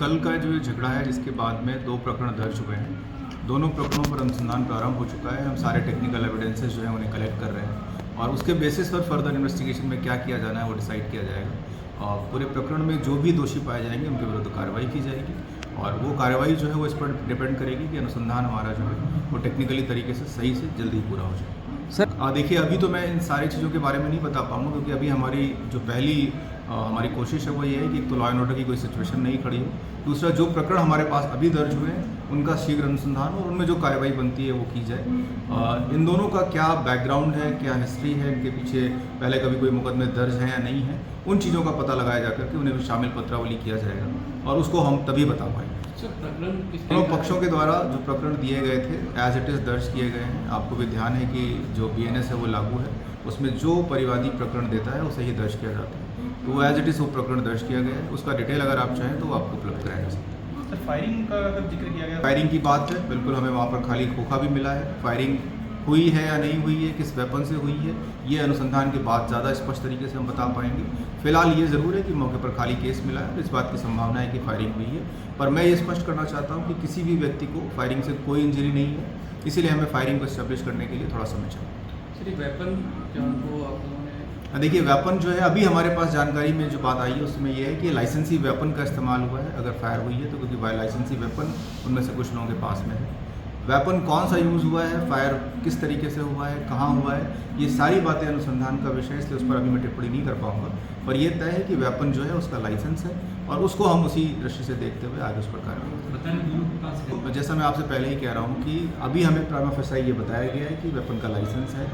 कल का जो झगड़ा है जिसके बाद में 2 प्रकरण दर्ज हुए हैं। दोनों प्रकरणों पर अनुसंधान प्रारंभ हो चुका है। हम सारे टेक्निकल एविडेंसेस जो है उन्हें कलेक्ट कर रहे हैं और उसके बेसिस पर फर्दर इन्वेस्टिगेशन में क्या किया जाना है वो डिसाइड किया जाएगा। और पूरे प्रकरण में जो भी दोषी पाए जाएंगे उनके विरुद्ध कार्रवाई की जाएगी और वो कार्रवाई जो है वो इस पर डिपेंड करेगी कि अनुसंधान हमारा जो है वो टेक्निकली तरीके से सही से जल्दी पूरा हो जाए। सर देखिए, अभी तो मैं इन सारी चीज़ों के बारे में नहीं बता पाऊँगा क्योंकि अभी हमारी जो पहली हमारी कोशिश है वो ये है कि एक तो लॉ एंड ऑर्डर की कोई सिचुएशन नहीं खड़ी हो, दूसरा जो प्रकरण हमारे पास अभी दर्ज हुए हैं उनका शीघ्र अनुसंधान और उनमें जो कार्रवाई बनती है वो की जाए। इन दोनों का क्या बैकग्राउंड है, क्या हिस्ट्री है, इनके पीछे पहले कभी कोई मुकदमे दर्ज हैं या नहीं है, उन चीज़ों का पता लगाया जा करके उन्हें भी शामिल पत्रावली किया जाएगा और उसको हम तभी बता पाएंगे। दोनों पक्षों के द्वारा जो प्रकरण दिए गए थे एज इट इज़ दर्ज किए गए हैं। आपको भी ध्यान है कि जो BNS है वो लागू है, उसमें जो परिवादी प्रकरण देता है उसे ही दर्ज किया जाता है, तो वो एज इट इज़ वो प्रकरण दर्ज किया गया है। उसका डिटेल अगर आप चाहें तो वो आपको उपलब्ध कराया जा सकता है। सर, फायरिंग का अगर जिक्र किया गया, फायरिंग की बात है, बिल्कुल हमें वहाँ पर खाली खोखा भी मिला है। फायरिंग हुई है या नहीं हुई है, किस वेपन से हुई है, ये अनुसंधान के बाद ज़्यादा स्पष्ट तरीके से हम बता पाएंगे। फिलहाल ये ज़रूर है कि मौके पर खाली केस मिला है, इस बात की संभावना है कि फायरिंग हुई है, पर मैं ये स्पष्ट करना चाहता हूँ कि किसी भी व्यक्ति को फायरिंग से कोई इंजरी नहीं है, इसीलिए हमें फायरिंग को इस्टेब्लिश करने के लिए थोड़ा समय चाहिए। सर, वेपन जो उनको आप लोगों ने देखिए, वेपन जो है अभी हमारे पास जानकारी में जो बात आई है उसमें यह है कि लाइसेंसी वेपन का इस्तेमाल हुआ है अगर फायर हुई है तो, क्योंकि लाइसेंसी वेपन उनमें से कुछ लोगों के पास में है। वेपन कौन सा यूज़ हुआ है, फायर किस तरीके से हुआ है, कहाँ हुआ है, ये सारी बातें अनुसंधान का विषय है, इसलिए उस पर अभी मैं टिप्पणी नहीं कर पाऊँगा। पर यह तय है कि वेपन जो है उसका लाइसेंस है और उसको हम उसी दृष्टि से देखते हुए आगे उस पर कार्रवाई करेंगे। जैसा मैं आपसे पहले ही कह रहा हूँ कि अभी हमें प्राइमा फेसाई ये बताया गया है कि वेपन का लाइसेंस है।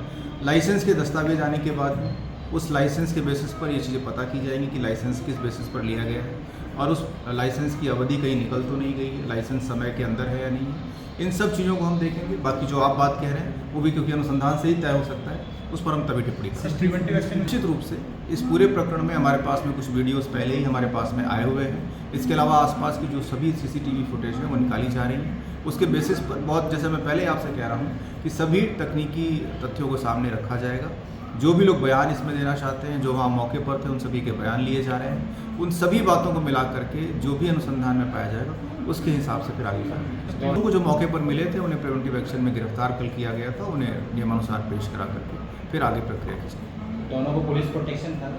लाइसेंस के दस्तावेज आने के बाद उस लाइसेंस के बेसिस पर ये चीज़ें पता की जाएंगी कि लाइसेंस किस बेसिस पर लिया गया है और उस लाइसेंस की अवधि कहीं निकल तो नहीं गई है, लाइसेंस समय के अंदर है या नहीं है, इन सब चीज़ों को हम देखेंगे। बाकी जो आप बात कह रहे हैं वो भी क्योंकि अनुसंधान से ही तय हो सकता है, उस पर हम तभी टिप्पणी करेंगे। प्रिवेंटिव एक्शन निश्चित रूप से इस पूरे प्रकरण में हमारे पास में कुछ वीडियोस पहले ही हमारे पास में आए हुए हैं। इसके अलावा आसपास की जो सभी CCTV फुटेज है वो निकाली जा रही हैं। उसके बेसिस पर बहुत, जैसे मैं पहले आपसे कह रहा हूँ कि सभी तकनीकी तथ्यों को सामने रखा जाएगा। जो भी लोग बयान इसमें देना चाहते हैं, जो वहाँ मौके पर थे, उन सभी के बयान लिए जा रहे हैं। उन सभी बातों को मिला करके जो भी अनुसंधान में पाया जाएगा उसके हिसाब से फिर आगे करेंगे। दोनों को जो मौके पर मिले थे उन्हें प्रिवेंटिव एक्शन में गिरफ्तार कल किया गया था, उन्हें नियमानुसार पेश करा करके फिर आगे प्रक्रिया की जाएगी। दोनों को पुलिस प्रोटेक्शन था?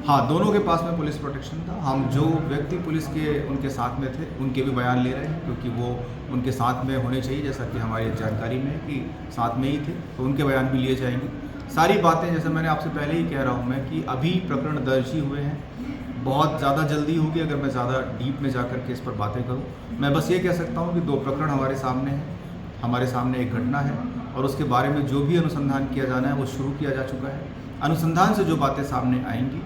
हाँ, दोनों के पास में पुलिस प्रोटेक्शन था। हम जो व्यक्ति पुलिस के उनके साथ में थे उनके भी बयान ले रहे हैं क्योंकि वो उनके साथ में होने चाहिए, जैसा कि हमारी जानकारी में है कि साथ में ही थे, तो उनके बयान भी लिए जाएंगे। सारी बातें, जैसे मैंने आपसे पहले ही कह रहा हूँ मैं कि अभी प्रकरण दर्ज ही हुए हैं, बहुत ज़्यादा जल्दी होगी अगर मैं ज़्यादा डीप में जाकर के इस पर बातें करूँ। मैं बस ये कह सकता हूँ कि 2 प्रकरण हमारे सामने हैं, हमारे सामने एक घटना है और उसके बारे में जो भी अनुसंधान किया जाना है वो शुरू किया जा चुका है। अनुसंधान से जो बातें सामने आएंगी,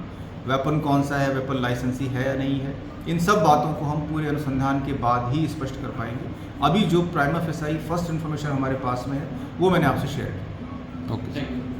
वेपन कौन सा है, वेपन लाइसेंसी है या नहीं है, इन सब बातों को हम पूरे अनुसंधान के बाद ही स्पष्ट कर पाएंगे। अभी जो प्राइमा फेसाई फर्स्ट इन्फॉर्मेशन हमारे पास में है वो मैंने आपसे शेयर की। ओके।